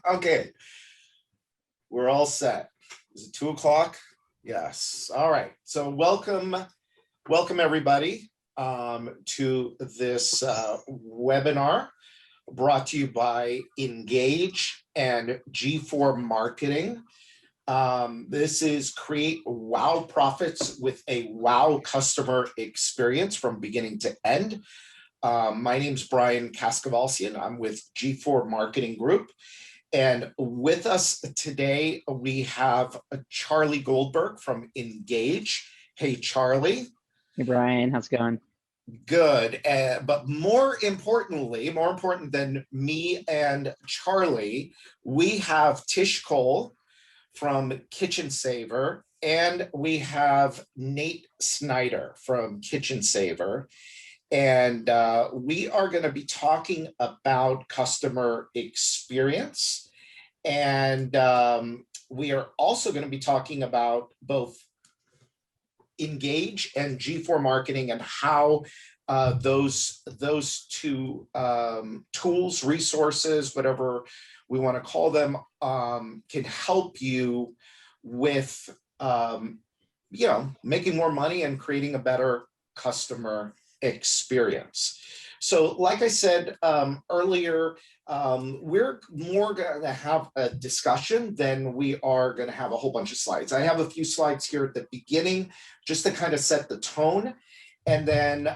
Okay, we're all set. Is it 2 o'clock? Yes. All right. So welcome everybody to this webinar brought to you by Ingage and gFour Marketing. This is create wow profits with a wow customer experience from beginning to end. My name's Brian Kaskavalsian. I'm with gFour Marketing Group. And with us today, we have Charlie Goldberg from Ingage. Hey, Charlie. Hey, Brian, how's it going? Good. But more importantly, more important than me and Charlie, we have Tish Cole from Kitchen Saver, and we have Nate Snyder from Kitchen Saver. And we are going to be talking about customer experience. And we are also going to be talking about both Ingage and gFour Marketing and how those two tools, resources, whatever we want to call them, can help you with making more money and creating a better customer experience. So like I said earlier, we're more going to have a discussion than we are going to have a whole bunch of slides. I have a few slides here at the beginning just to kind of set the tone. And then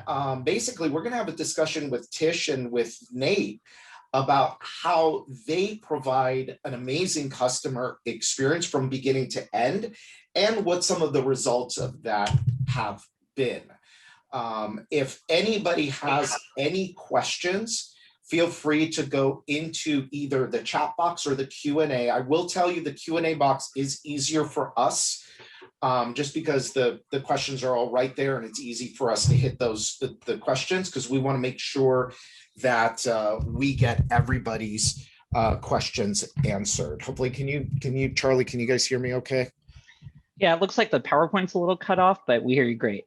basically we're going to have a discussion with Tish and with Nate about how they provide an amazing customer experience from beginning to end and what some of the results of that have been. If anybody has any questions, feel free to go into either the chat box or the Q&A. I will tell you the Q&A box is easier for us just because the questions are all right there and it's easy for us to hit the questions because we want to make sure that we get everybody's questions answered. Hopefully, can you, Charlie, can you guys hear me okay? Yeah, it looks like the PowerPoint's a little cut off, but we hear you great.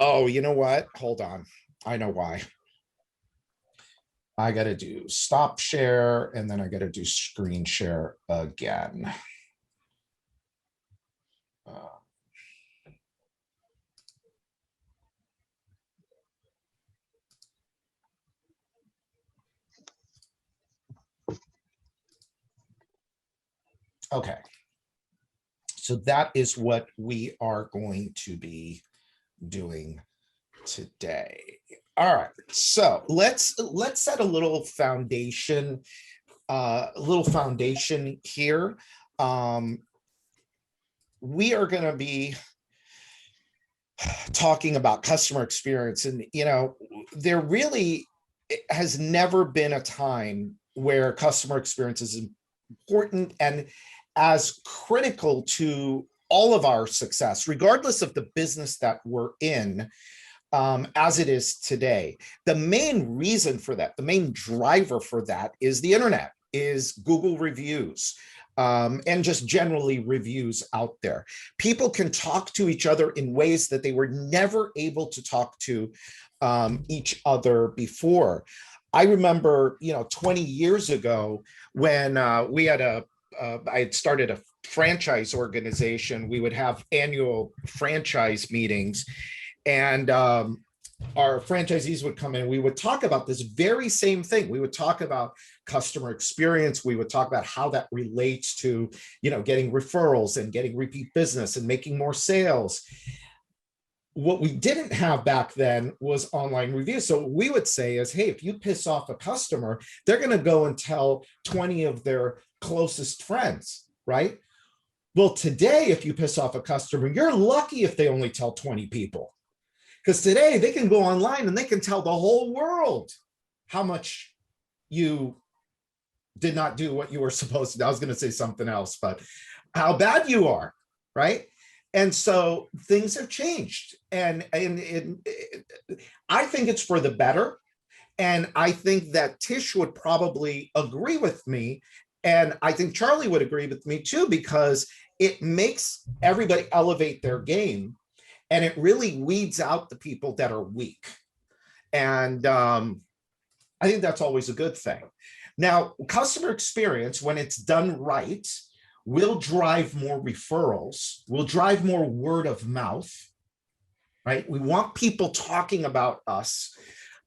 Oh, you know what? Hold on. I know why. I got to do stop share, and then I got to do screen share again. Okay. So that is what we are going to be doing today. All right, so let's set a little foundation, here. We are going to be talking about customer experience, and there really has never been a time where customer experience is important and as critical to all of our success, regardless of the business that we're in, as it is today. The main reason for that, the main driver for that is the internet, is Google reviews, and just generally reviews out there. People can talk to each other in ways that they were never able to talk to each other before. I remember, 20 years ago when we had I had started a franchise organization. We would have annual franchise meetings, and our franchisees would come in. We would talk about this very same thing. We would talk about customer experience. We would talk about how that relates to, getting referrals and getting repeat business and making more sales. What we didn't have back then was online reviews. So what we would say is, hey, if you piss off a customer, they're going to go and tell 20 of their closest friends, right? Well, today, if you piss off a customer, you're lucky if they only tell 20 people. Because today they can go online and they can tell the whole world how much you did not do what you were supposed to do. I was going to say something else, but how bad you are, right? And so things have changed. And I think it's for the better. And I think that Tish would probably agree with me. And I think Charlie would agree with me too, because it makes everybody elevate their game. And it really weeds out the people that are weak. And I think that's always a good thing. Now, customer experience, when it's done right, will drive more referrals, will drive more word of mouth, right? We want people talking about us,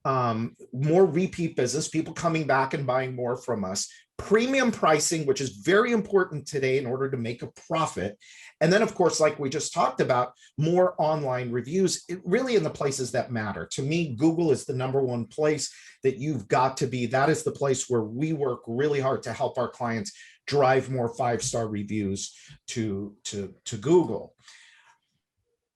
more repeat business, people coming back and buying more from us, premium pricing, which is very important today in order to make a profit. And then, of course, like we just talked about, more online reviews, really in the places that matter. To me, Google is the #1 place that you've got to be. That is the place where we work really hard to help our clients drive more 5-star reviews to Google.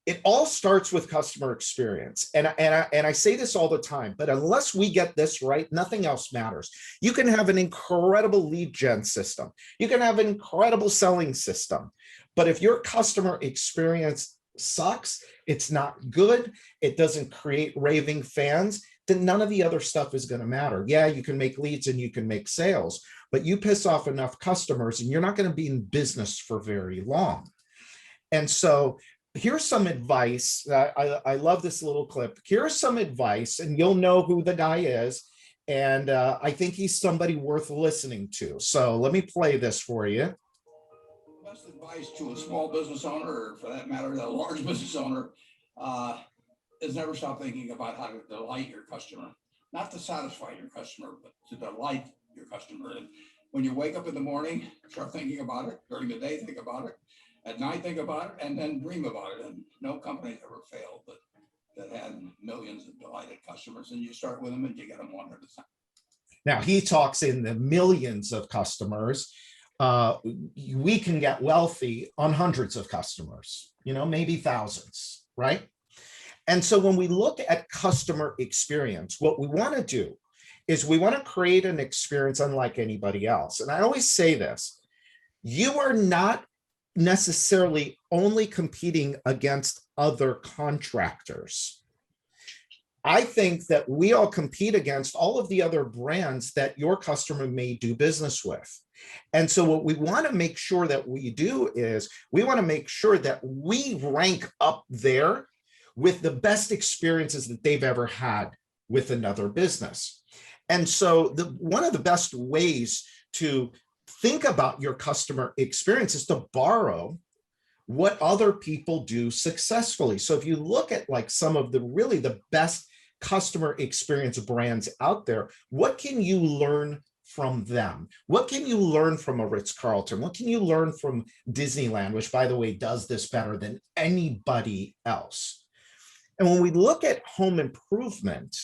It all starts with customer experience. And I say this all the time, but unless we get this right, nothing else matters. You can have an incredible lead gen system. You can have an incredible selling system. But if your customer experience sucks, it's not good, it doesn't create raving fans, then none of the other stuff is going to matter. Yeah, you can make leads and you can make sales, but you piss off enough customers and you're not going to be in business for very long. And so here's some advice. I love this little clip. Here's some advice, and you'll know who the guy is. And I think he's somebody worth listening to. So let me play this for you. Best advice to a small business owner, or for that matter, a large business owner, is never stop thinking about how to delight your customer. Not to satisfy your customer, but to delight your customer. And when you wake up in the morning, start thinking about it. During the day, think about it. At night, think about it, and then dream about it. And no company ever failed that had millions of delighted customers. And you start with them and you get them one at a time. Now, he talks in the millions of customers. We can get wealthy on hundreds of customers, maybe thousands, right? And so when we look at customer experience, what we want to do is we want to create an experience unlike anybody else. And I always say this, you are not necessarily only competing against other contractors. I think that we all compete against all of the other brands that your customer may do business with. And so what we want to make sure that we do is we want to make sure that we rank up there with the best experiences that they've ever had with another business. And so one of the best ways to think about your customer experience is to borrow what other people do successfully. So if you look at like some of the best customer experience brands out there, what can you learn from them? What can you learn from a Ritz-Carlton? What can you learn from Disneyland, which by the way, does this better than anybody else? And when we look at home improvement,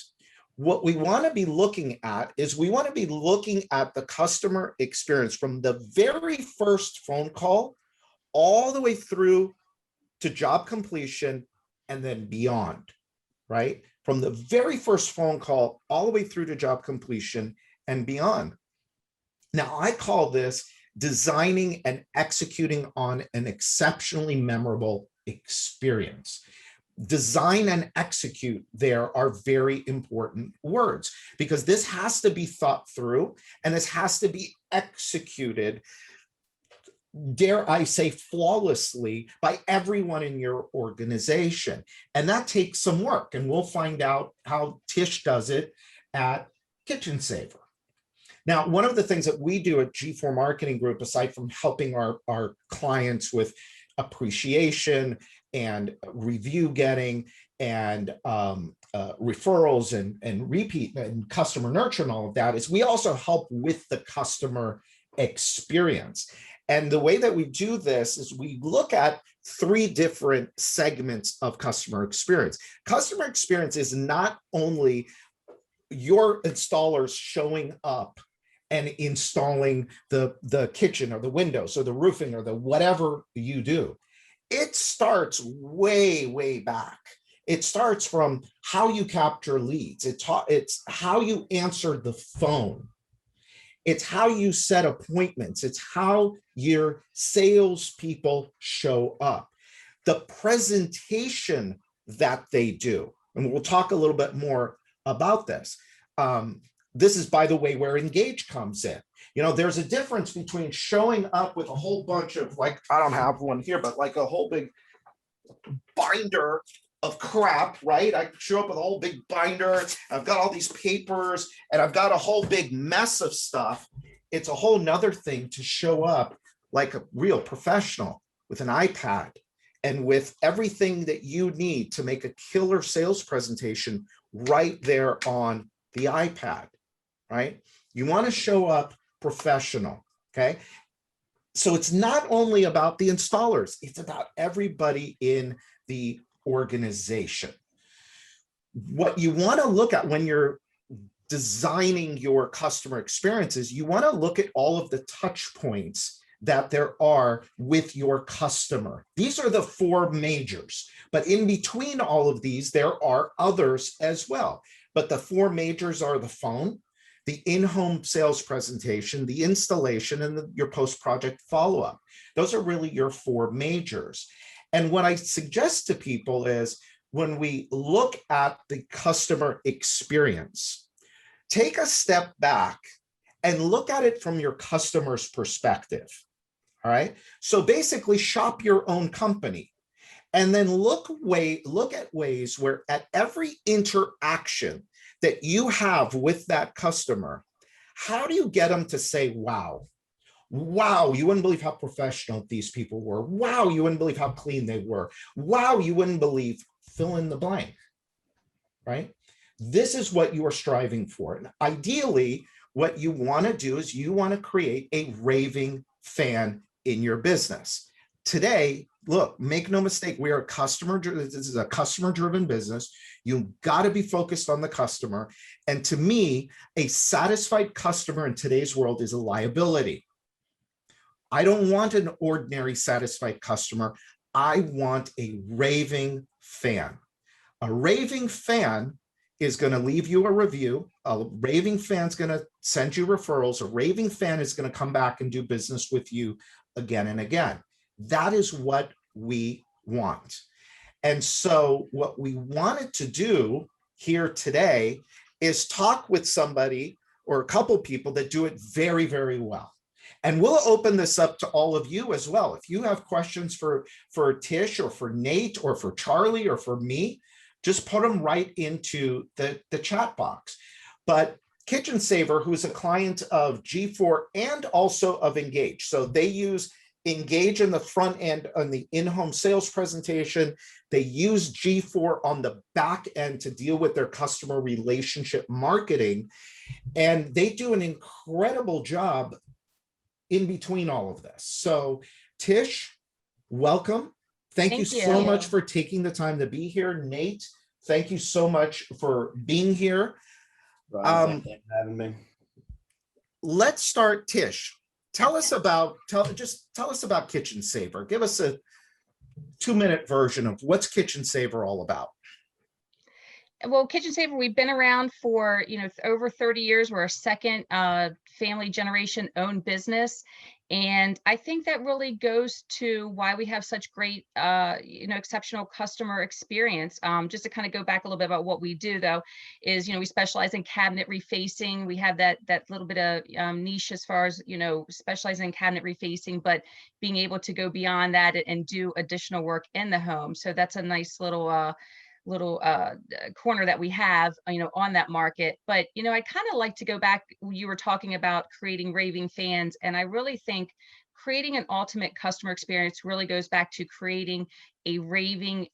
what we want to be looking at is we want to be looking at the customer experience from the very first phone call all the way through to job completion and then beyond, right? From the very first phone call all the way through to job completion and beyond. Now, I call this designing and executing on an exceptionally memorable experience. Design and execute there are very important words because this has to be thought through and this has to be executed, dare I say, flawlessly by everyone in your organization. And that takes some work, and we'll find out how Tish does it at Kitchen Saver. Now, one of the things that we do at gFour Marketing Group, aside from helping our clients with appreciation and review getting and referrals and repeat and customer nurture and all of that, is we also help with the customer experience. And the way that we do this is we look at 3 different segments of customer experience. Customer experience is not only your installers showing up and installing the kitchen or the windows or the roofing or the whatever you do. It starts way, way back. It starts from how you capture leads. It's how you answer the phone. It's how you set appointments. It's how your salespeople show up. The presentation that they do. And we'll talk a little bit more about this. This is, by the way, where Ingage comes in. There's a difference between showing up with a whole bunch of, like, I don't have one here, but like a whole big binder of crap, right? I show up with a whole big binder. I've got all these papers and I've got a whole big mess of stuff. It's a whole nother thing to show up like a real professional with an iPad and with everything that you need to make a killer sales presentation right there on the iPad, right? You want to show up professional, okay? So it's not only about the installers, it's about everybody in the organization. What you want to look at when you're designing your customer experiences, you want to look at all of the touch points that there are with your customer. These are the 4 majors, but in between all of these, there are others as well. But the 4 majors are the phone, the in-home sales presentation, the installation, and your post-project follow-up. Those are really your 4 majors. And what I suggest to people is when we look at the customer experience, take a step back and look at it from your customer's perspective. All right. So basically shop your own company and then look at ways where at every interaction that you have with that customer, how do you get them to say, wow, wow, you wouldn't believe how professional these people were. Wow, you wouldn't believe how clean they were. Wow, you wouldn't believe, fill in the blank, right? This is what you are striving for. And ideally, what you want to do is you want to create a raving fan in your business. Today, look, make no mistake, we are this is a customer-driven business. You've got to be focused on the customer. And to me, a satisfied customer in today's world is a liability. I don't want an ordinary satisfied customer. I want a raving fan. A raving fan is going to leave you a review. A raving fan is going to send you referrals. A raving fan is going to come back and do business with you again and again. That is what we want. And so what we wanted to do here today is talk with somebody or a couple people that do it very, very well. And we'll open this up to all of you as well. If you have questions for Tish or for Nate or for Charlie or for me, just put them right into the chat box. But Kitchen Saver, who's a client of gFour and also of Ingage. So they use Ingage in the front end on the in-home sales presentation. They use gFour on the back end to deal with their customer relationship marketing. And they do an incredible job in between all of this. So Tish, welcome. Thank you so much for taking the time to be here. Nate, thank you so much for being here. Thanks for having me. Let's start, Tish. Tell us about Kitchen Saver. Give us a 2-minute version of what's Kitchen Saver all about. Well, Kitchen Saver, we've been around for, over 30 years. We're a second family generation owned business. And I think that really goes to why we have such great, exceptional customer experience. Just to kind of go back a little bit about what we do, though, is, we specialize in cabinet refacing. We have that little bit of niche as far as, specializing in cabinet refacing, but being able to go beyond that and do additional work in the home. So that's a nice little corner that we have, on that market. But, I kind of like to go back, you were talking about creating raving fans. And I really think creating an ultimate customer experience really goes back to creating a raving,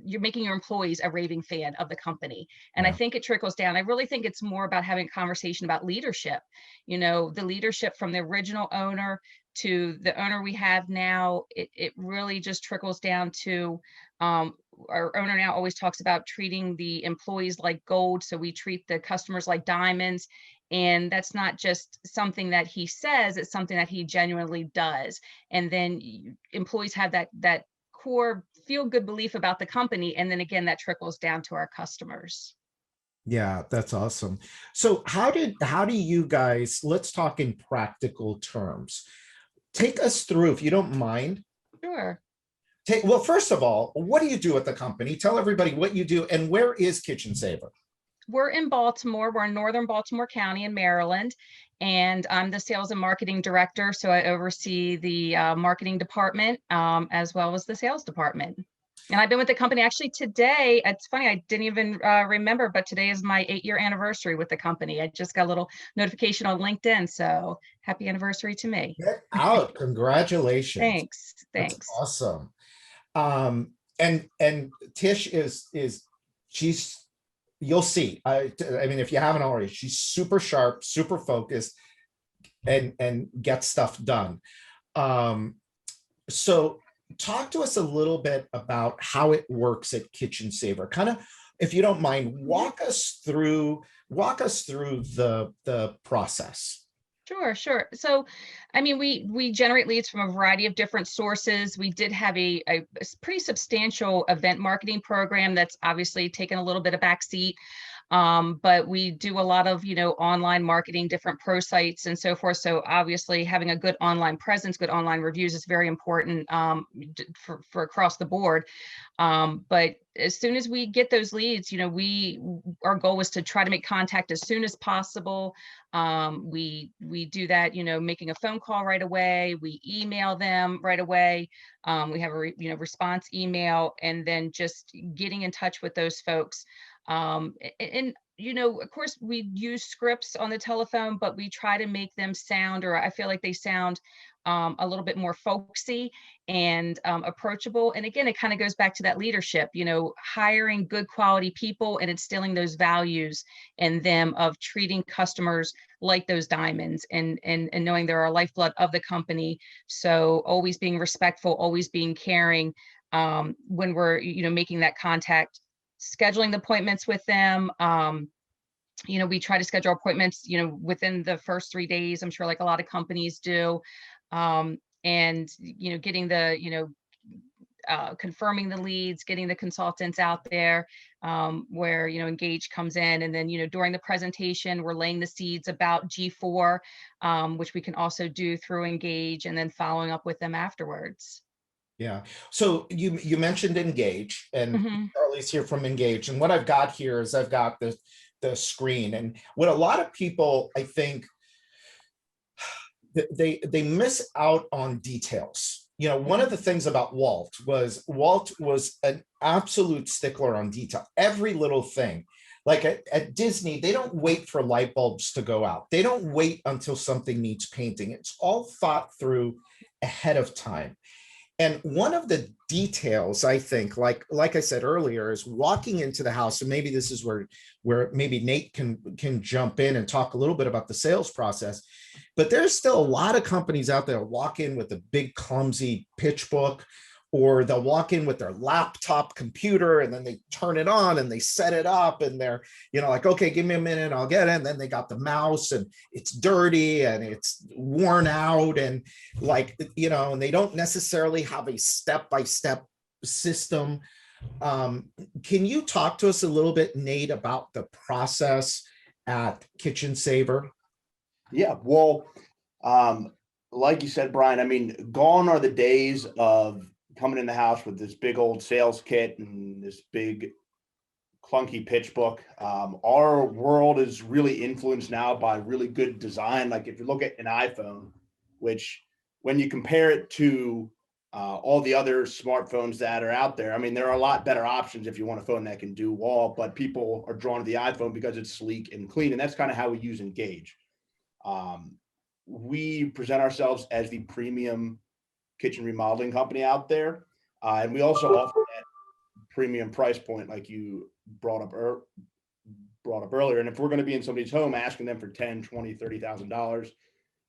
you're making your employees a raving fan of the company. And I think it trickles down. I really think it's more about having a conversation about leadership, the leadership from the original owner to the owner we have now. It really just trickles down to, our owner now always talks about treating the employees like gold. So we treat the customers like diamonds. And that's not just something that he says, it's something that he genuinely does. And then employees have that core feel good belief about the company. And then again, that trickles down to our customers. Yeah, that's awesome. So how do you guys, let's talk in practical terms. Take us through, if you don't mind. Sure. Well, first of all, what do you do at the company? Tell everybody what you do and where is Kitchen Saver? We're in Baltimore. We're in northern Baltimore County in Maryland, and I'm the sales and marketing director. So I oversee the marketing department as well as the sales department. And I've been with the company actually today. It's funny, I didn't even remember, but today is my 8-year anniversary with the company. I just got a little notification on LinkedIn. So happy anniversary to me. Get out. Congratulations. Thanks. That's Thanks. awesome. And Tish is she's, you'll see. I mean, if you haven't already, she's super sharp, super focused, and gets stuff done. So talk to us a little bit about how it works at Kitchen Saver. Kind of, if you don't mind, walk us through the process. Sure. So, I mean, we generate leads from a variety of different sources. We did have a pretty substantial event marketing program that's obviously taken a little bit of backseat. But we do a lot of, online marketing, different pro sites and so forth. So obviously having a good online presence, good online reviews is very important for across the board. But as soon as we get those leads, our goal was to try to make contact as soon as possible. We do that, making a phone call right away. We email them right away. We have a response email, and then just getting in touch with those folks. And of course, we use scripts on the telephone, but we try to make them sound, or I feel like they sound a little bit more folksy and approachable. And again, it kind of goes back to that leadership, hiring good quality people and instilling those values in them of treating customers like those diamonds, and knowing they're our lifeblood of the company. So always being respectful, always being caring when we're, making that contact, scheduling the appointments with them. We try to schedule appointments, within the first 3 days. I'm sure like a lot of companies do. And, getting the, confirming the leads, getting the consultants out there, where, Ingage comes in. And then, during the presentation, we're laying the seeds about gFour, which we can also do through Ingage, and then following up with them afterwards. Yeah. So you mentioned Ingage, and Mhm. Charlie's here from Ingage. And what I've got here is I've got the screen. And what a lot of people, I think, they miss out on details. One of the things about Walt was an absolute stickler on detail. Every little thing. Like at Disney, they don't wait for light bulbs to go out. They don't wait until something needs painting. It's all thought through ahead of time. And one of the details, I think, like I said earlier, is walking into the house. And maybe this is where maybe Nate can jump in and talk a little bit about the sales process. But there's still a lot of companies out there walk in with a big clumsy pitch book, or they'll walk in with their laptop computer and then they turn it on and they set it up, and they're, like, okay, give me a minute, I'll get it. And then they got the mouse and it's dirty and it's worn out, and and they don't necessarily have a step-by-step system. Can you talk to us a little bit, Nate, about the process at Kitchen Saver? Yeah, well, like you said, Brian, I mean, gone are the days of coming in the house with this big old sales kit and this big clunky pitch book. Our world is really influenced now by really good design. Like if you look at an iPhone, which when you compare it to all the other smartphones that are out there, I mean, there are a lot better options if you want a phone that can do all, but people are drawn to the iPhone because it's sleek and clean. And that's kind of how we use Ingage. We present ourselves as the premium kitchen remodeling company out there. And we also offer that premium price point, like you brought up earlier. And if we're going to be in somebody's home asking them for $10,000, $20,000, $30,000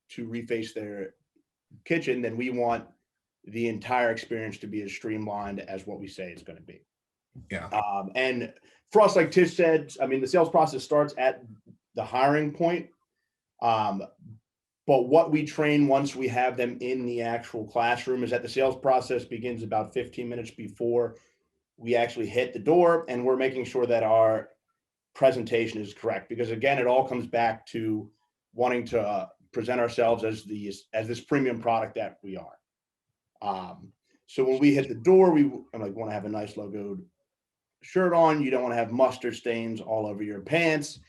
to reface their kitchen, then we want the entire experience to be as streamlined as what we say it's going to be. Yeah. And for us, like Tish said, I mean, the sales process starts at the hiring point. But what we train once we have them in the actual classroom is that the sales process begins about 15 minutes before we actually hit the door, and we're making sure that our presentation is correct. Because again, it all comes back to wanting to present ourselves as this premium product that we are. So when we hit the door, I'm like, want to have a nice logoed shirt on. You don't want to have mustard stains all over your pants.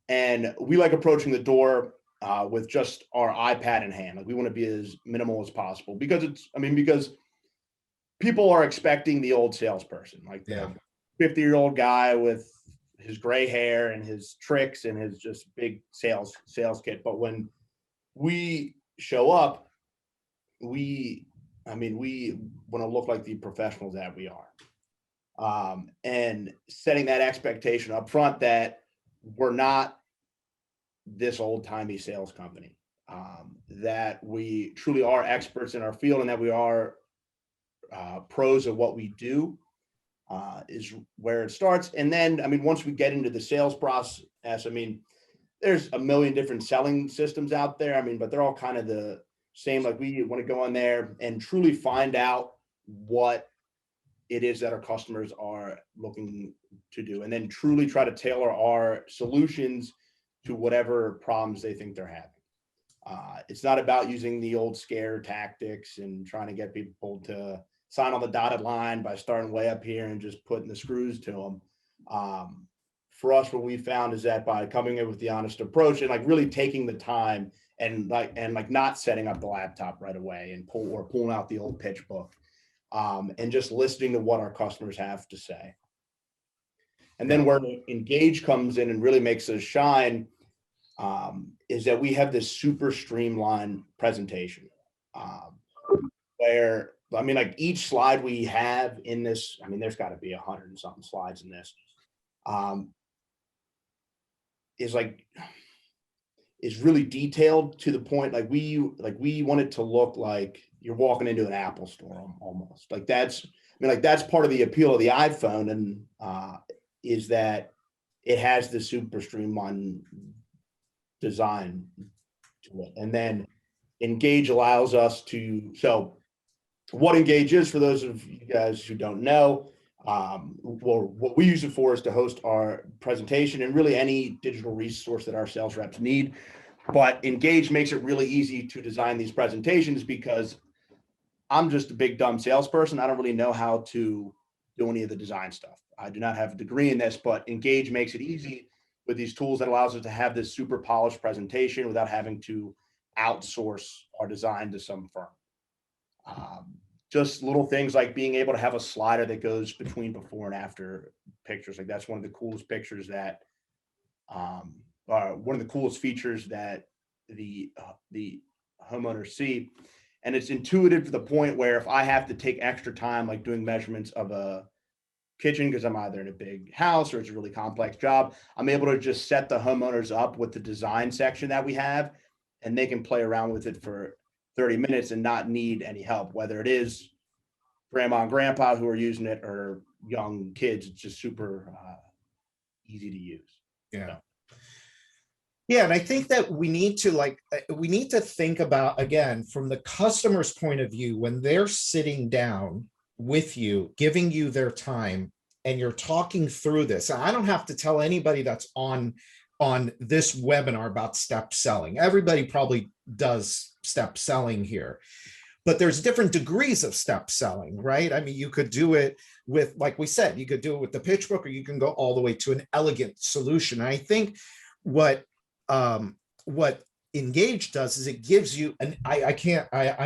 And we like approaching the door with just our iPad in hand. Like we want to be as minimal as possible because because people are expecting the old salesperson, like the 50-year-old guy with his gray hair and his tricks and his just big sales kit. But when we show up, we want to look like the professionals that we are. And setting that expectation up front that we're not this old-timey sales company, that we truly are experts in our field and that we are pros of what we do, is where it starts. And then, once we get into the sales process, there's a million different selling systems out there. But they're all kind of the same. Like, we want to go in there and truly find out what it is that our customers are looking to do, and then truly try to tailor our solutions to whatever problems they think they're having. It's not about using the old scare tactics and trying to get people to sign on the dotted line by starting way up here and just putting the screws to them. For us, what we found is that by coming in with the honest approach and really taking the time and not setting up the laptop right away and pulling out the old pitch book, and just listening to what our customers have to say. And then where Ingage comes in and really makes us shine, is that we have this super streamlined presentation, where each slide we have in this, there's got to be 100 and something slides in this, is really detailed to the point. We want it to look like you're walking into an Apple store almost. That's part of the appeal of the iPhone, and is that it has the super streamlined design to it. And then Ingage allows us to, so what Ingage is, for those of you guys who don't know, what we use it for is to host our presentation and really any digital resource that our sales reps need. But Ingage makes it really easy to design these presentations, because I'm just a big dumb salesperson. I don't really know how to do any of the design stuff. I do not have a degree in this, but Ingage makes it easy with these tools that allows us to have this super polished presentation without having to outsource our design to some firm. Just little things like being able to have a slider that goes between before and after pictures. That's one of the coolest pictures that, one of the coolest features that the homeowners see. And it's intuitive to the point where if I have to take extra time, like doing measurements of a kitchen, because I'm either in a big house or it's a really complex job, I'm able to just set the homeowners up with the design section that we have, and they can play around with it for 30 minutes and not need any help, whether it is grandma and grandpa who are using it or young kids. It's just super easy to use. Yeah. Yeah, and I think that we need to think about, again, from the customer's point of view, when they're sitting down with you, giving you their time, and you're talking through this. And I don't have to tell anybody that's on this webinar about step selling. Everybody probably does step selling here, but there's different degrees of step selling, right? You could do it with, like we said, you could do it with the pitch book, or you can go all the way to an elegant solution. And I think what Ingage does is it gives you an, I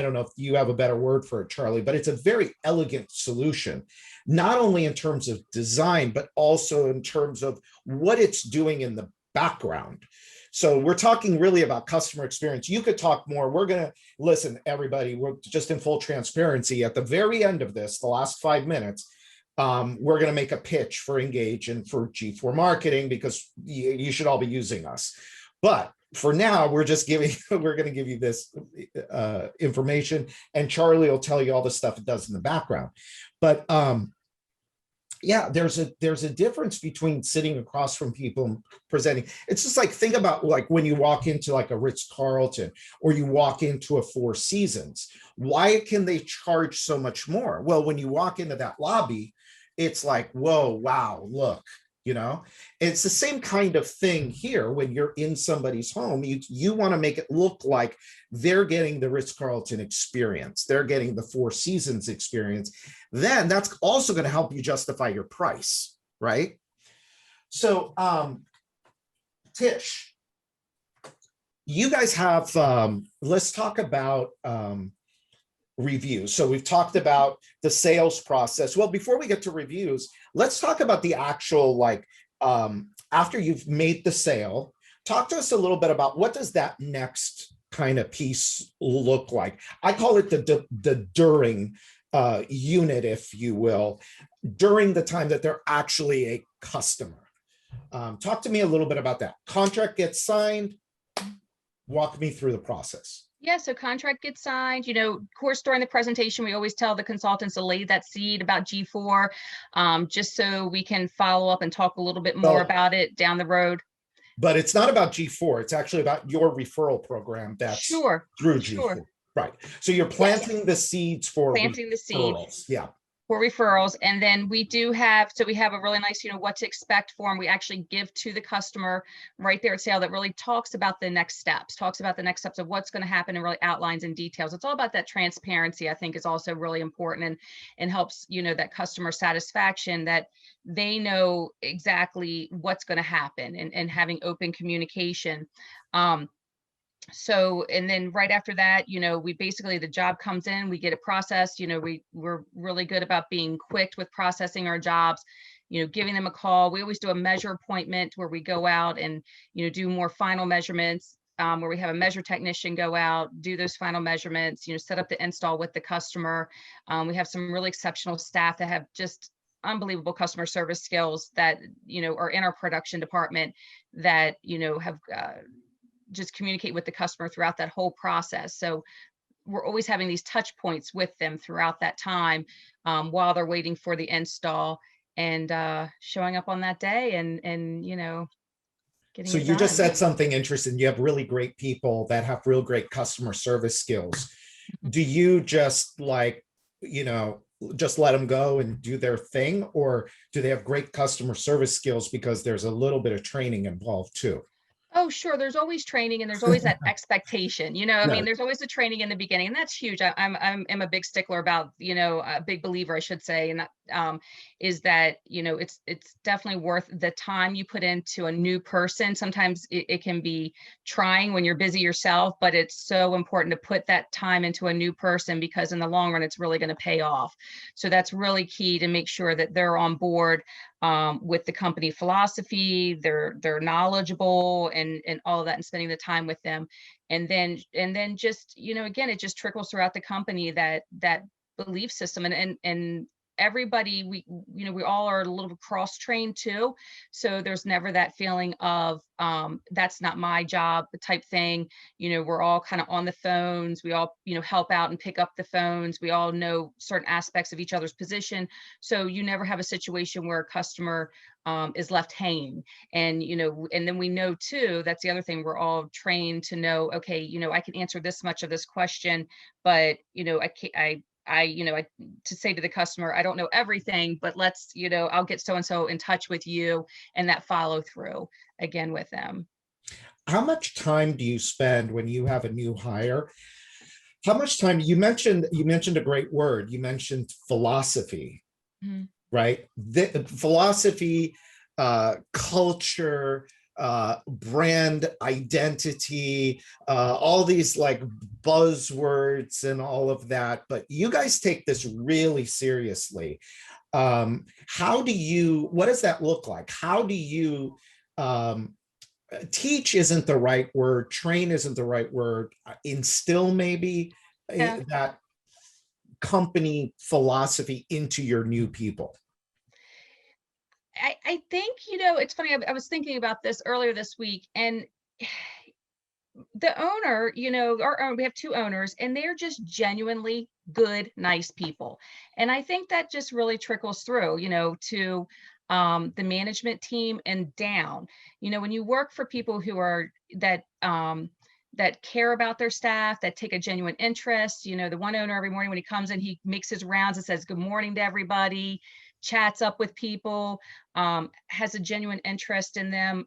don't know if you have a better word for it, Charlie, but it's a very elegant solution, not only in terms of design, but also in terms of what it's doing in the background. So we're talking really about customer experience. You could talk more. We're going to listen, everybody. We're just in full transparency. At the very end of this, the last 5 minutes, we're going to make a pitch for Ingage and for gFour marketing, because you should all be using us. But for now, we're going to give you this information, and Charlie will tell you all the stuff it does in the background. But yeah, there's a difference between sitting across from people and presenting. It's just like, think about when you walk into a Ritz-Carlton, or you walk into a Four Seasons. Why can they charge so much more? Well, when you walk into that lobby, it's like, whoa, wow, look. It's the same kind of thing here. When you're in somebody's home, you want to make it look like they're getting the Ritz-Carlton experience. They're getting the Four Seasons experience. Then that's also going to help you justify your price, right? So, Tish, you guys have, let's talk about reviews. So we've talked about the sales process. Well, before we get to reviews, let's talk about the actual, like, after you've made the sale, talk to us a little bit about what does that next kind of piece look like. I call it the during unit, if you will, during the time that they're actually a customer. Talk to me a little bit about that. Contract gets signed. Walk me through the process. Yeah, so contract gets signed, of course, during the presentation, we always tell the consultants to lay that seed about gFour, just so we can follow up and talk a little bit more about it down the road. But it's not about gFour. It's actually about your referral program that's Sure, through sure. gFour. Right. So you're planting the seeds for Planting the seed. referrals. Yeah. For referrals. And then we do have, so we have a really nice, what to expect form we actually give to the customer right there at sale that really talks about the next steps, of what's going to happen and really outlines and details. It's all about that transparency, I think, is also really important and helps, that customer satisfaction, that they know exactly what's going to happen and having open communication. So, and then right after that, we basically, the job comes in, we get it processed, we're really good about being quick with processing our jobs, giving them a call. We always do a measure appointment where we go out and, do more final measurements, where we have a measure technician go out, do those final measurements, set up the install with the customer. We have some really exceptional staff that have just unbelievable customer service skills that, are in our production department that, have, just communicate with the customer throughout that whole process. So we're always having these touch points with them throughout that time, while they're waiting for the install and showing up on that day and getting So it you just done. said something interesting. You have really great people that have real great customer service skills. Do you just just let them go and do their thing, or do they have great customer service skills because there's a little bit of training involved too? Oh, sure. There's always training and there's always that expectation, I mean, Right. there's always the training in the beginning, and that's huge. I'm a big stickler about, a big believer, I should say, and that is that, it's definitely worth the time you put into a new person. Sometimes it can be trying when you're busy yourself, but it's so important to put that time into a new person because in the long run, it's really going to pay off. So that's really key to make sure that they're on board with the company philosophy, they're knowledgeable and all of that, and spending the time with them. And then just, again, it just trickles throughout the company, that belief system and everybody, we all are a little cross-trained too. So there's never that feeling of that's not my job type thing. We're all kind of on the phones. We all, help out and pick up the phones. We all know certain aspects of each other's position. So you never have a situation where a customer is left hanging. And, and then we know too, that's the other thing, we're all trained to know, okay, I can answer this much of this question, but, I can't, to say to the customer, I don't know everything, but let's, I'll get so-and-so in touch with you, and that follow through again with them. How much time do you spend when you have a new hire? How much time, you mentioned a great word, you mentioned philosophy, right? The philosophy, culture, brand identity, all these like buzzwords and all of that, but you guys take this really seriously. What does that look like? How do you teach isn't the right word, train isn't the right word, instill maybe that company philosophy into your new people? I think, it's funny, I was thinking about this earlier this week, and the owner, we have two owners, and they're just genuinely good, nice people. And I think that just really trickles through, to the management team and down. When you work for people who are that care about their staff, that take a genuine interest. The one owner, every morning when he comes in, he makes his rounds and says good morning to everybody, chats up with people, has a genuine interest in them.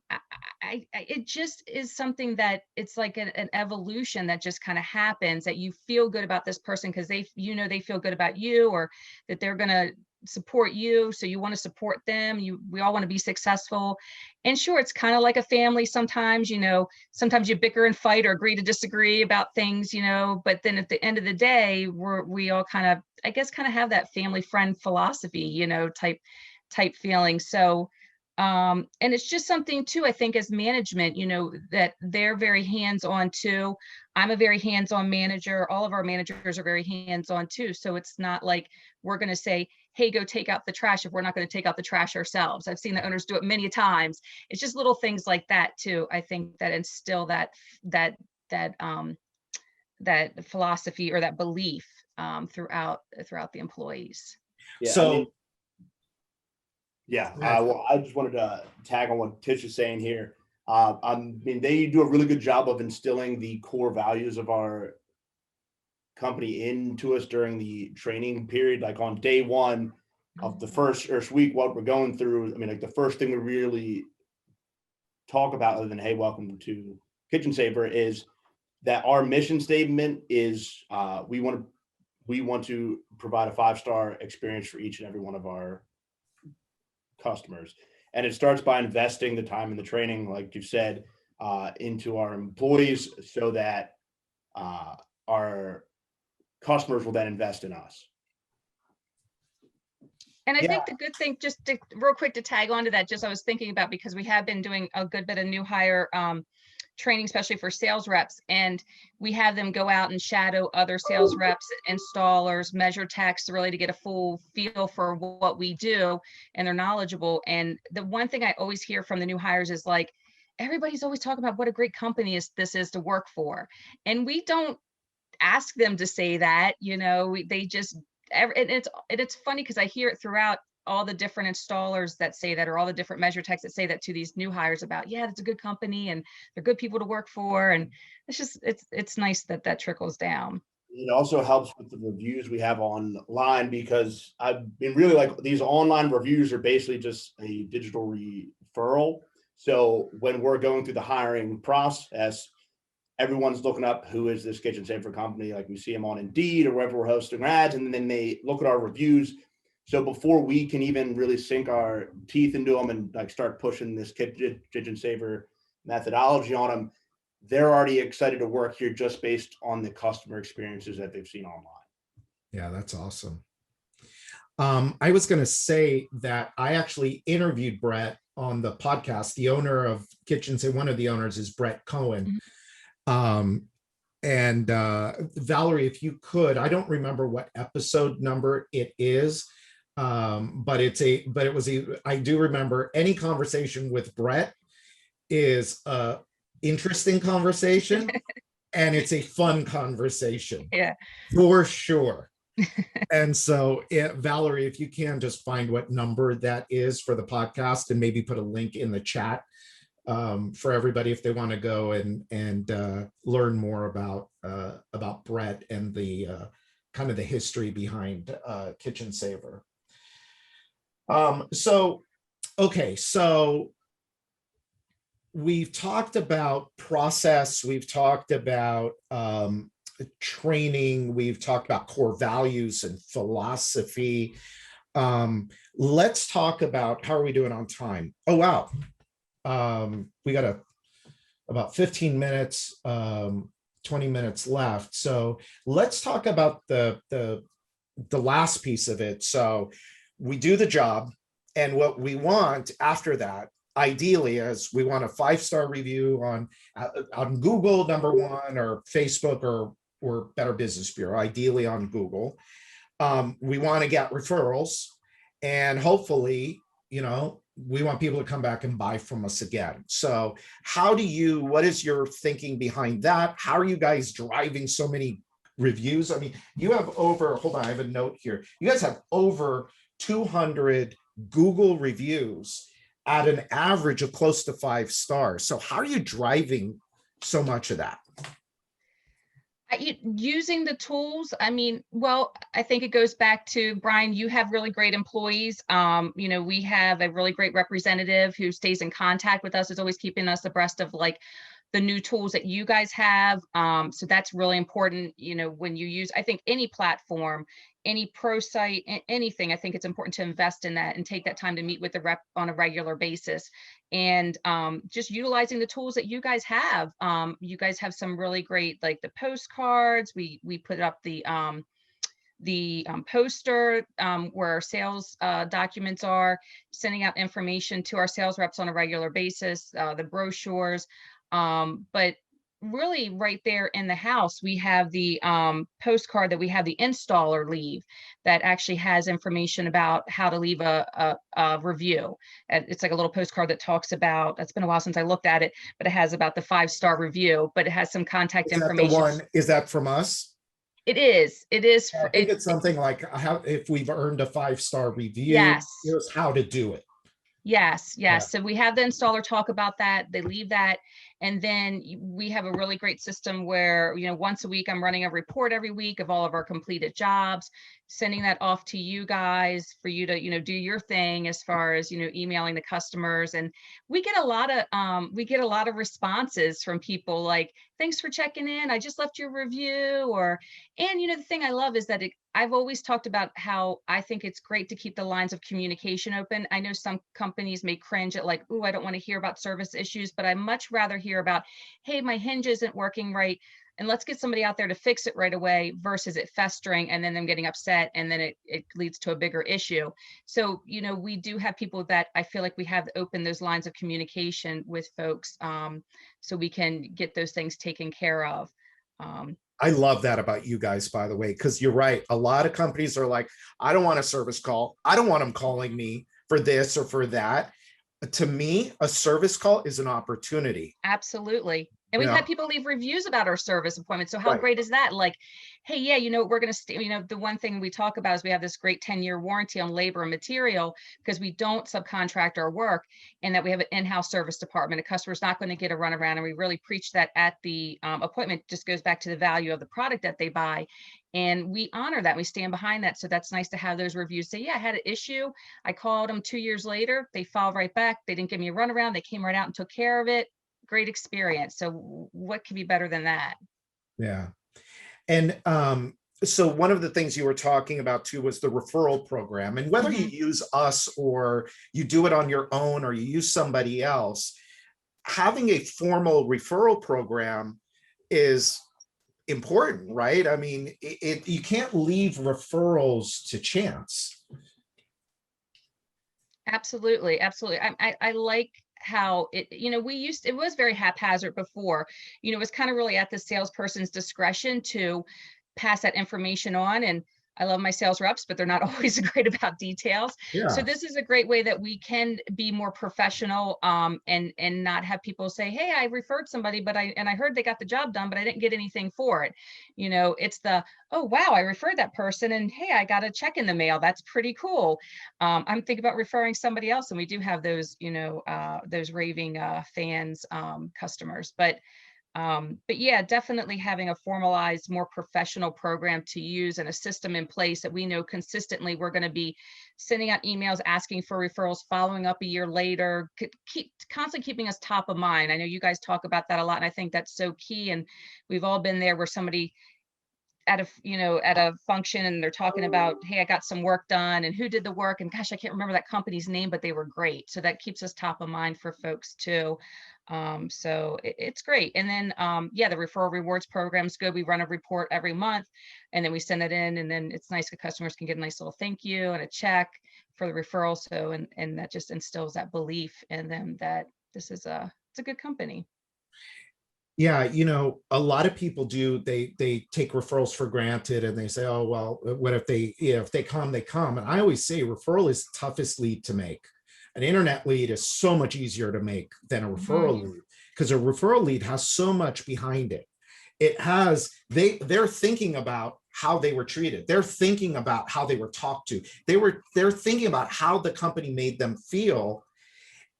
It just is something that it's like an evolution that just kind of happens, that you feel good about this person because they feel good about you, or that they're going to support you, so you want to support them. We all want to be successful. And sure, it's kind of like a family sometimes, sometimes you bicker and fight or agree to disagree about things, but then at the end of the day, we all kind of, I guess, kind of have that family friend philosophy, type feeling. So and it's just something too, I think, as management, that they're very hands-on too. I'm a very hands-on manager. All of our managers are very hands-on too. So it's not like we're going to say, hey, go take out the trash if we're not going to take out the trash ourselves. I've seen the owners do it many times. It's just little things like that too, I think, that instill that philosophy or that belief throughout the employees. Yeah, So, well, I just wanted to tag on what Tish is saying here. They do a really good job of instilling the core values of our company into us during the training period. Like on day one of the first week, what we're going through, like the first thing we really talk about, other than, hey, welcome to Kitchen Saver, is that our mission statement is we want to provide a 5-star experience for each and every one of our customers. And it starts by investing the time in the training, like you said, into our employees, so that our customers will then invest in us. And I think the good thing, just to, real quick, to tag on to that, just I was thinking about, because we have been doing a good bit of new hire training, especially for sales reps, and we have them go out and shadow other sales reps, installers, measure techs, really to get a full feel for what we do, and they're knowledgeable. And the one thing I always hear from the new hires is like, everybody's always talking about what a great company this is to work for, and we don't ask them to say that, they just, and it's funny because I hear it throughout all the different installers that say that, or all the different measure techs that say that to these new hires about, yeah, it's a good company and they're good people to work for. And it's just, it's nice that trickles down. It also helps with the reviews we have online, because I've been really like, these online reviews are basically just a digital referral. So when we're going through the hiring process, everyone's looking up, who is this Kitchen Saver company? Like, we see them on Indeed or wherever we're hosting ads, and then they look at our reviews. So before we can even really sink our teeth into them and like start pushing this Kitchen Saver methodology on them, they're already excited to work here just based on the customer experiences that they've seen online. Yeah, that's awesome. I was going to say that I actually interviewed Brett on the podcast. The owner of Kitchen Saver, one of the owners, is Brett Cohen. And Valerie, if you could, I don't remember what episode number it is, but I do remember any conversation with Brett is a interesting conversation and it's a fun conversation. Yeah, for sure. And so Valerie, if you can just find what number that is for the podcast and maybe put a link in the chat for everybody if they want to go and learn more about Brett and the kind of the history behind Kitchen Saver. So we've talked about process, we've talked about training, we've talked about core values and philosophy. Let's talk about, how are we doing on time? Oh, wow. We got about 15 minutes, 20 minutes left. So let's talk about the last piece of it. So we do the job, and what we want after that, ideally, is we want a 5-star review on Google, number one, or Facebook, or Better Business Bureau, ideally on Google. We want to get referrals, and hopefully, we want people to come back and buy from us again. So what is your thinking behind that? How are you guys driving so many reviews? I mean, you have hold on, I have a note here. You guys have over 200 Google reviews at an average of close to 5 stars. So how are you driving so much of that? Using the tools, I think it goes back to, Brian, you have really great employees. We have a really great representative who stays in contact with us, is always keeping us abreast of like the new tools that you guys have. So that's really important, when you use, I think, any platform, any pro site, anything, I think it's important to invest in that and take that time to meet with the rep on a regular basis. And just utilizing the tools that you guys have. You guys have some really great, like the postcards. We put up the poster where our sales documents are, sending out information to our sales reps on a regular basis, the brochures. But really right there in the house, we have the postcard that we have the installer leave that actually has information about how to leave a review. It's like a little postcard that talks about, it's been a while since I looked at it, but it has about the 5-star review, but it has some contact Is that the information. one, is that from us? It is. I think it's something like how, if we've earned a 5-star review, Yes. here's how to do it. Yes, yes. Yeah. So we have the installer talk about that. They leave that. And then we have a really great system where, once a week, I'm running a report every week of all of our completed jobs, sending that off to you guys for you to, do your thing as far as, emailing the customers. And we get a lot of responses from people like, thanks for checking in. I just left your review. And the thing I love is that I've always talked about how I think it's great to keep the lines of communication open. I know some companies may cringe at like, "Ooh, I don't want to hear about service issues," but I much rather hear about, "Hey, my hinge isn't working right, and let's get somebody out there to fix it right away," versus it festering and then them getting upset and then it leads to a bigger issue. So, we do have people that I feel like we have open those lines of communication with folks, so we can get those things taken care of. I love that about you guys, by the way, because you're right. A lot of companies are like, I don't want a service call. I don't want them calling me for this or for that. To me, a service call is an opportunity. Absolutely. And we've Yeah. had people leave reviews about our service appointments. So how Right. great is that? Like, hey, yeah, we're going to stay, the one thing we talk about is we have this great 10-year warranty on labor and material because we don't subcontract our work, and that we have an in-house service department. A customer's not going to get a runaround. And we really preach that at the appointment. Just goes back to the value of the product that they buy. And we honor that. We stand behind that. So that's nice to have those reviews say, yeah, I had an issue. I called them 2 years later. They filed right back. They didn't give me a runaround. They came right out and took care of it. Great experience. So what could be better than that? Yeah. And so one of the things you were talking about too was the referral program, and whether you use us or you do it on your own or you use somebody else, having a formal referral program is important, right? I mean, you can't leave referrals to chance. Absolutely. Absolutely. I like how it was very haphazard before. It was kind of really at the salesperson's discretion to pass that information on. And I love my sales reps, but they're not always great about details. Yeah. So this is a great way that we can be more professional, and not have people say, "Hey, I referred somebody, but I heard they got the job done, but I didn't get anything for it." It's the, "Oh, wow, I referred that person, and hey, I got a check in the mail. That's pretty cool. I'm thinking about referring somebody else." And we do have those, those raving fans, customers, but yeah, definitely having a formalized, more professional program to use and a system in place that we know consistently we're going to be sending out emails, asking for referrals, following up a year later, constantly keeping us top of mind. I know you guys talk about that a lot, and I think that's so key. And we've all been there where somebody at a function and they're talking about, "Hey, I got some work done, and who did the work? And gosh, I can't remember that company's name, but they were great." So that keeps us top of mind for folks too. So it's great. And then, yeah, the referral rewards program's good. We run a report every month, and then we send it in, and then it's nice that customers can get a nice little thank you and a check for the referral. So, and that just instills that belief in them that it's a good company. Yeah, a lot of people do, they take referrals for granted and they say, oh, well, what if if they come, they come. And I always say referral is the toughest lead to make. An internet lead is so much easier to make than a referral lead, because a referral lead has so much behind it. They're thinking about how they were treated. They're thinking about how they were talked to. They're thinking about how the company made them feel.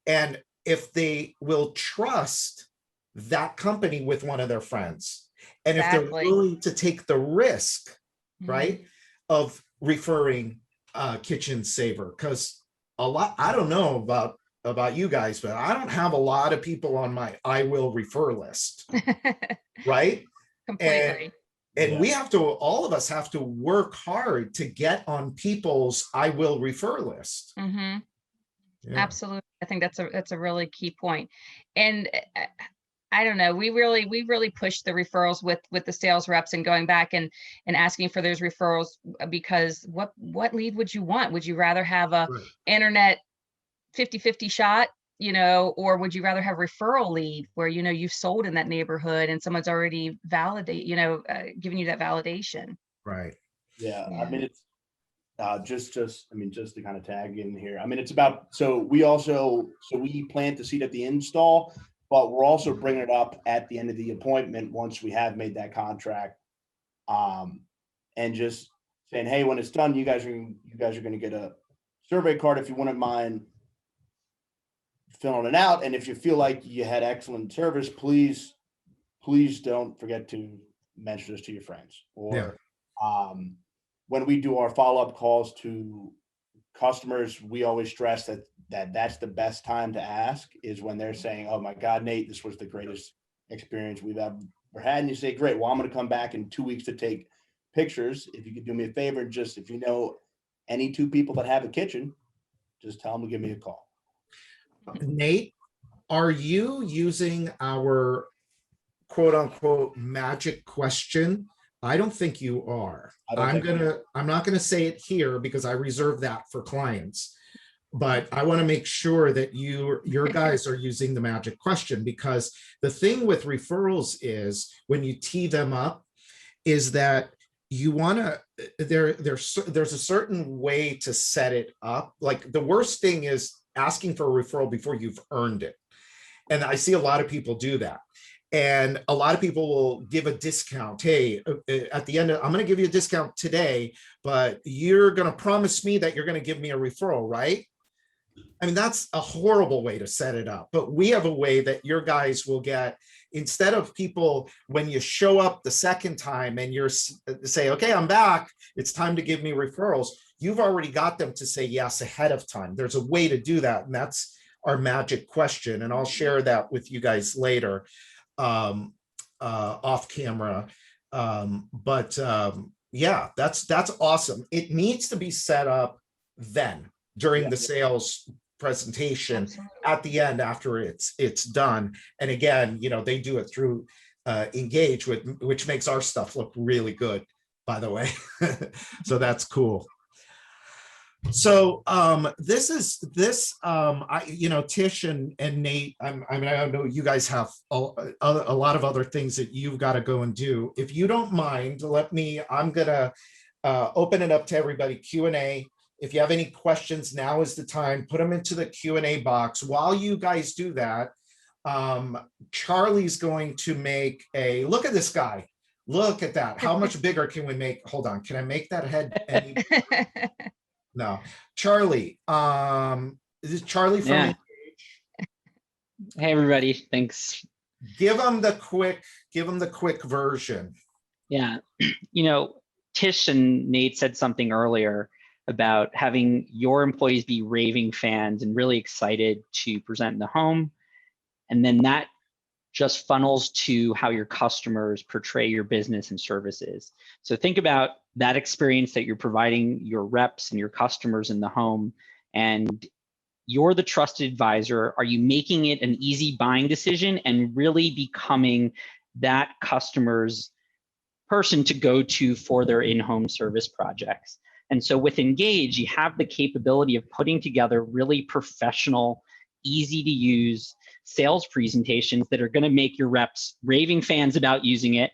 And if they will trust that company with one of their friends, and if they're willing to take the risk, right, of referring Kitchen Saver, because I don't know about about you guys, but I don't have a lot of people on my I will refer list, right? Completely. And we have to, all of us have to work hard to get on people's I will refer list. Hmm. Yeah. Absolutely. I think that's a really key point. And I don't know, we really push the referrals with the sales reps and going back and asking for those referrals, because what lead would you want? Would you rather have a Right. internet 50-50 shot, or would you rather have referral lead where, you've sold in that neighborhood and someone's already giving you that validation? Right. Yeah, I Yeah. mean, it's just to kind of tag in here. I mean, it's about, so we plant the seed at the install, but we're also bringing it up at the end of the appointment once we have made that contract, and just saying, hey, when it's done, you guys are going to get a survey card if you wouldn't mind filling it out. And if you feel like you had excellent service, please don't forget to mention this to your friends. Or when we do our follow-up calls to customers, we always stress that's the best time to ask, is when they're saying, oh my God, Nate, this was the greatest experience we've ever had. And you say, great, well, I'm going to come back in 2 weeks to take pictures. If you could do me a favor, just if you know any 2 people that have a kitchen, just tell them to give me a call. Nate, are you using our quote unquote magic question? I don't think you are. I'm not gonna say it here because I reserve that for clients, but I want to make sure that your guys are using the magic question, because the thing with referrals is when you tee them up is that you want to, there's a certain way to set it up. Like the worst thing is asking for a referral before you've earned it. And I see a lot of people do that. And a lot of people will give a discount. Hey, at the end, I'm going to give you a discount today, but you're going to promise me that you're going to give me a referral, right? I mean, that's a horrible way to set it up. But we have a way that your guys will get, instead of people, when you show up the second time and you're say, okay, I'm back, it's time to give me referrals. You've already got them to say yes ahead of time. There's a way to do that. And that's our magic question. And I'll share that with you guys later. Off camera. Yeah, that's awesome. It needs to be set up then during the sales presentation. Absolutely. At the end after it's done. And again, they do it through Ingage, which makes our stuff look really good, by the way. So that's cool. So Tish and Nate, I mean, I know you guys have a lot of other things that you've got to go and do. If you don't mind, I'm gonna open it up to everybody, Q&A. If you have any questions, now is the time. Put them into the Q&A box. While you guys do that, Charlie's going to make look at this guy. Look at that. How much bigger can we make? Hold on. Can I make that head any No, Charlie. This is Charlie from Ingage. Hey everybody, thanks. Give them the quick version. Yeah, Tish and Nate said something earlier about having your employees be raving fans and really excited to present in the home, and then that just funnels to how your customers portray your business and services. So think about that experience that you're providing your reps and your customers in the home, and you're the trusted advisor. Are you making it an easy buying decision and really becoming that customer's person to go to for their in-home service projects? And so with Ingage, you have the capability of putting together really professional, easy to use sales presentations that are going to make your reps raving fans about using it,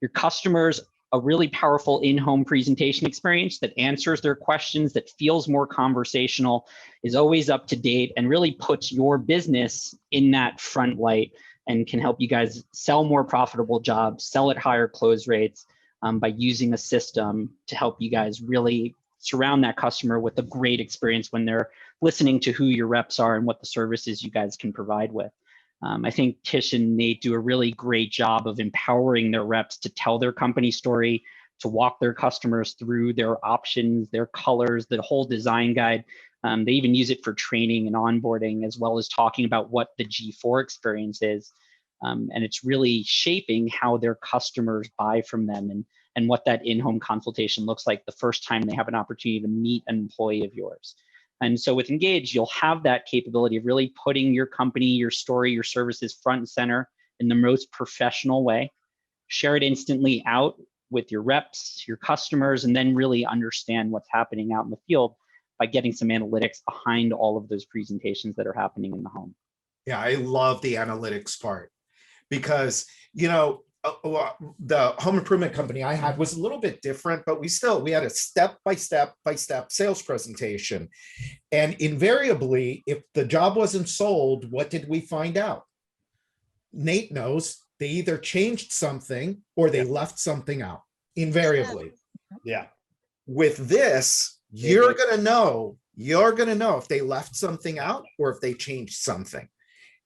your customers a really powerful in-home presentation experience that answers their questions, that feels more conversational, is always up to date, and really puts your business in that front light and can help you guys sell more profitable jobs, sell at higher close rates by using a system to help you guys really surround that customer with a great experience when they're listening to who your reps are and what the services you guys can provide with. I think Tish and Nate do a really great job of empowering their reps to tell their company story, to walk their customers through their options, their colors, the whole design guide. They even use it for training and onboarding, as well as talking about what the gFour experience is. And it's really shaping how their customers buy from them, and what that in-home consultation looks like the first time they have an opportunity to meet an employee of yours. And so with Ingage, you'll have that capability of really putting your company, your story, your services front and center in the most professional way. Share it instantly out with your reps, your customers, and then really understand what's happening out in the field by getting some analytics behind all of those presentations that are happening in the home. Yeah, I love the analytics part because, the home improvement company I had was a little bit different, but we had a step-by-step sales presentation. And invariably, if the job wasn't sold, what did we find out? Nate knows they either changed something or they left something out, invariably. Yeah. With this, you're going to know if they left something out or if they changed something.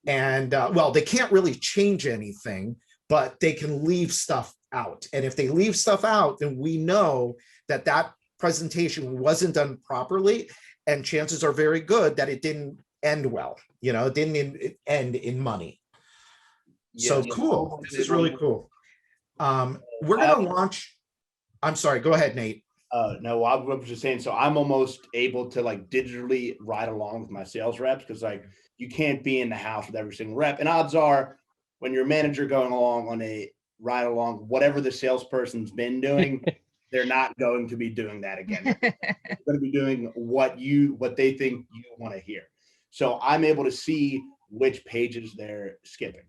And well, they can't really change anything, but they can leave stuff out. And if they leave stuff out, then we know that that presentation wasn't done properly. And chances are very good that it didn't end well. It didn't end in money. So cool. This is really cool. We're going to launch. I'm sorry. Go ahead, Nate. No, I was just saying, so I'm almost able to like digitally ride along with my sales reps, because like you can't be in the house with every single rep. And odds are when your manager going along on a ride along, whatever the salesperson's been doing, they're not going to be doing that again. They're going to be doing what they think you want to hear. So I'm able to see which pages they're skipping.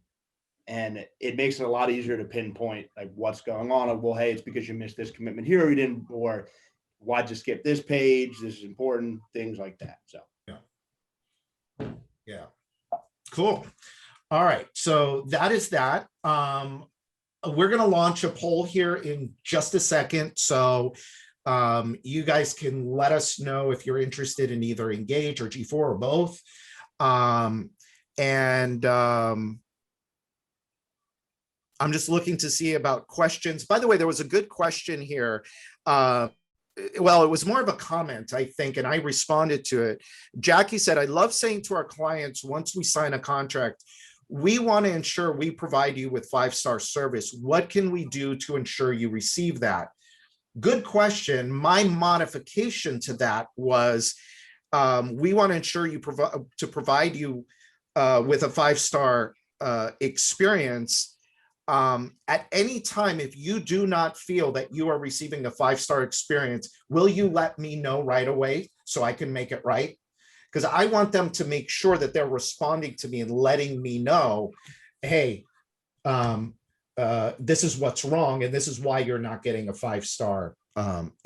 And it makes it a lot easier to pinpoint like what's going on. Like, well, hey, it's because you missed this commitment here, or you didn't, or why'd you skip this page? This is important, things like that. So yeah, cool. All right, so that is that. We're going to launch a poll here in just a second. So you guys can let us know if you're interested in either Ingage or gFour or both. I'm just looking to see about questions. By the way, there was a good question here. Well, it was more of a comment, I think, and I responded to it. Jackie said, I love saying to our clients, once we sign a contract, we want to ensure we provide you with 5-star service. What can we do to ensure you receive that? Good question. My modification to that was, we want to ensure you provide you with a 5-star experience. At any time, if you do not feel that you are receiving a 5-star experience, will you let me know right away so I can make it right? Because I want them to make sure that they're responding to me and letting me know, hey, this is what's wrong, and this is why you're not getting a 5-star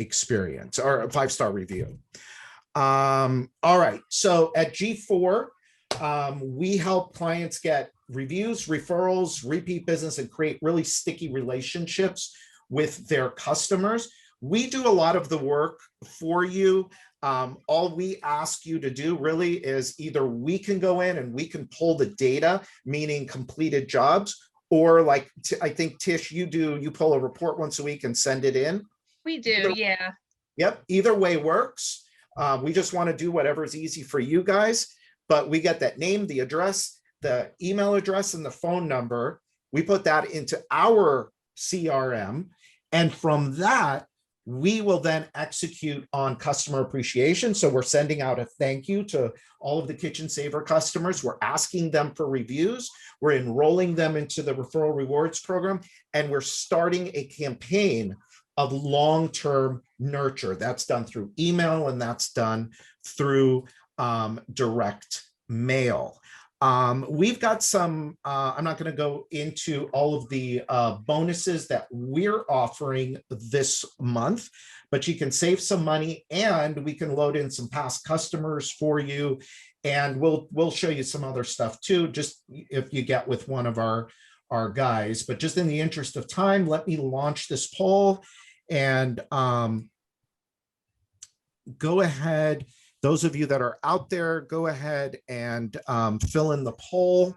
experience or a 5-star review. All right, so at gFour, we help clients get reviews, referrals, repeat business, and create really sticky relationships with their customers. We do a lot of the work for you. All we ask you to do really is either we can go in and we can pull the data, meaning completed jobs, or like I think Tish, you pull a report once a week and send it in. We do, yeah. Yep, either way works. We just want to do whatever is easy for you guys, but we get that name, the address, the email address, and the phone number. We put that into our CRM, and from that, we will then execute on customer appreciation. So we're sending out a thank you to all of the Kitchen Saver customers. We're asking them for reviews. We're enrolling them into the referral rewards program, and we're starting a campaign of long-term nurture. That's done through email, and that's done through direct mail. We've got some, I'm not going to go into all of the bonuses that we're offering this month, but you can save some money, and we can load in some past customers for you. And we'll show you some other stuff too, just if you get with one of our guys. But just in the interest of time, let me launch this poll, and go ahead. Those of you that are out there, go ahead and fill in the poll.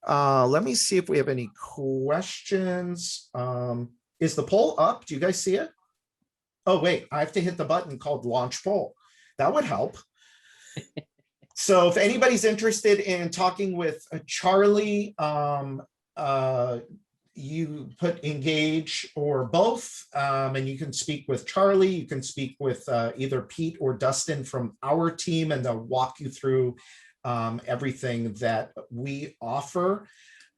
Let me see if we have any questions. Is the poll up? Do you guys see it? Oh, wait, I have to hit the button called launch poll. That would help. So if anybody's interested in talking with Charlie, you put Ingage or both, and you can speak with Charlie. You can speak with either Pete or Dustin from our team, and they'll walk you through everything that we offer.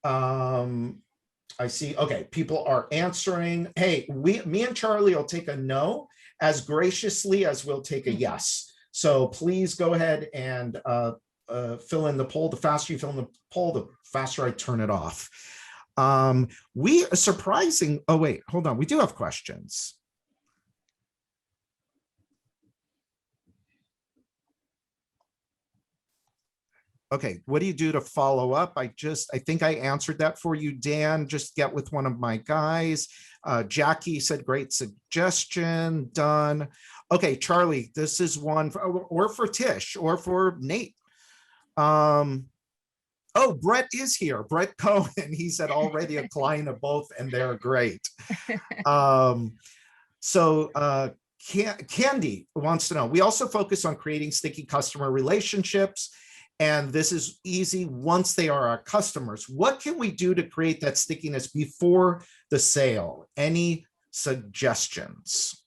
I see. Okay, people are answering. Hey, me and Charlie will take a no as graciously as we'll take a yes. So please go ahead and fill in the poll. The faster you fill in the poll, the faster I turn it off. We are surprising. Oh, wait, hold on. We do have questions. Okay, what do you do to follow up? I think I answered that for you, Dan. Just get with one of my guys. Jackie said, great suggestion, done. Okay, Charlie, this is one for, or for Tish or for Nate. Oh, Brett is here. Brett Cohen. He said already a client of both, and they're great. Candy wants to know, we also focus on creating sticky customer relationships, and this is easy once they are our customers. What can we do to create that stickiness before the sale? Any suggestions?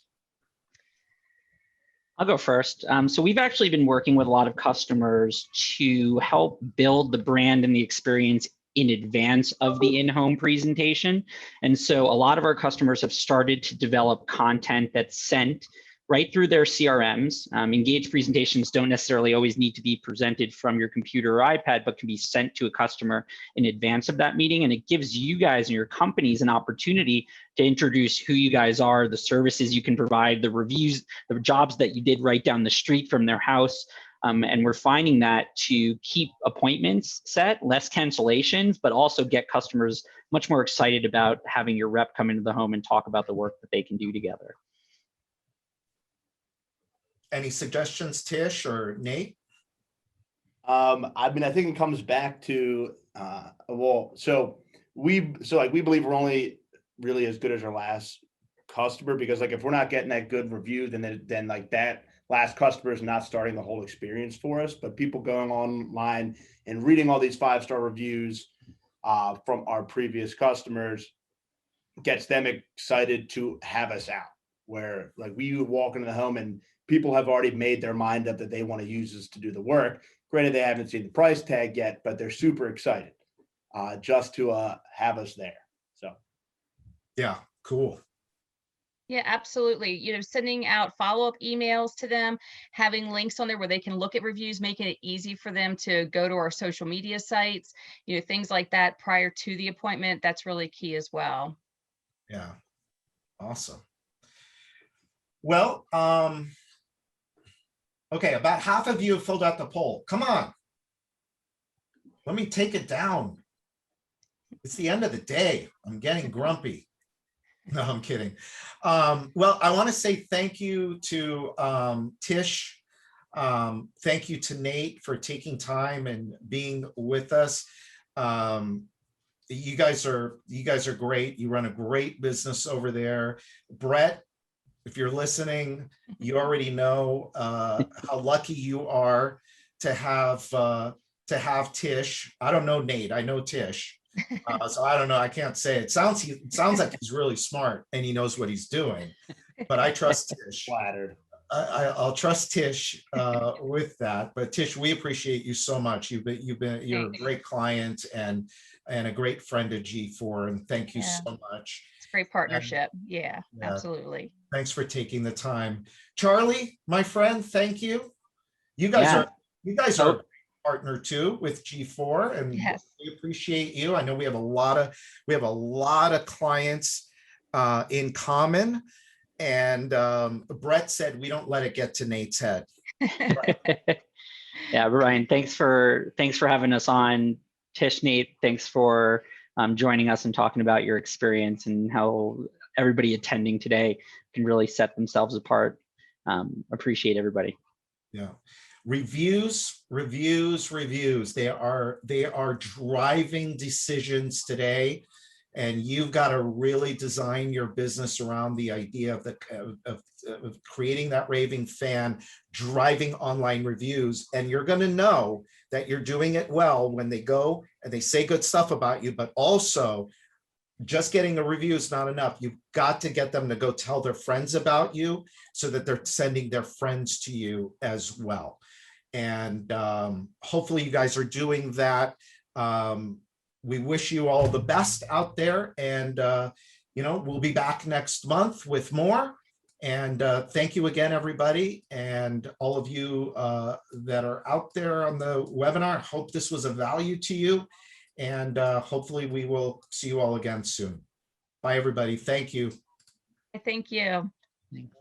I'll go first. So we've actually been working with a lot of customers to help build the brand and the experience in advance of the in-home presentation. And so a lot of our customers have started to develop content that's sent right through their CRMs. Engage presentations don't necessarily always need to be presented from your computer or iPad, but can be sent to a customer in advance of that meeting. And it gives you guys and your companies an opportunity to introduce who you guys are, the services you can provide, the reviews, the jobs that you did right down the street from their house. And we're finding that to keep appointments set, less cancellations, but also get customers much more excited about having your rep come into the home and talk about the work that they can do together. Any suggestions, Tish or Nate? I mean, I think it comes back to, we believe we're only really as good as our last customer, because like, if we're not getting that good review, then like that last customer is not starting the whole experience for us. But people going online and reading all these 5-star reviews from our previous customers gets them excited to have us out, where like we walk into the home and people have already made their mind up that they want to use us to do the work. Granted, they haven't seen the price tag yet, but they're super excited just to have us there. So, yeah, cool. Yeah, absolutely. You know, sending out follow-up emails to them, having links on there where they can look at reviews, making it easy for them to go to our social media sites, you know, things like that prior to the appointment. That's really key as well. Yeah, awesome. Well, okay, about half of you have filled out the poll. Come on. Let me take it down. It's the end of the day. I'm getting grumpy. No, I'm kidding. Well, I want to say thank you to Tish. Thank you to Nate for taking time and being with us. You guys are great. You run a great business over there. Brett, if you're listening, you already know how lucky you are to have Tish. I don't know Nate. I know Tish. So I don't know. I can't say it. Sounds like he's really smart and he knows what he's doing. But I trust Tish. Flattered. I'll trust Tish with that. But Tish, we appreciate you so much. You're a great client and a great friend of gFour, and thank you so much. It's a great partnership. Yeah, absolutely. Thanks for taking the time. Charlie, my friend, thank you. You guys are a partner too with gFour, and we appreciate you. I know we have a lot of clients in common. And Brett said, we don't let it get to Nate's head. Yeah, Ryan, thanks for having us on. Tish, Nate, thanks for joining us and talking about your experience and how everybody attending today can really set themselves apart. Appreciate everybody. Yeah. Reviews. They are driving decisions today. And you've got to really design your business around the idea of of creating that raving fan, driving online reviews. And you're going to know that you're doing it well when they go and they say good stuff about you, but also just getting a review is not enough. You've got to get them to go tell their friends about you so that they're sending their friends to you as well. And hopefully you guys are doing that. We wish you all the best out there, and we'll be back next month with more. And thank you again, everybody, and all of you that are out there on the webinar. Hope this was of value to you, and hopefully we will see you all again soon. Bye, everybody. Thank you. Thank you. Thanks.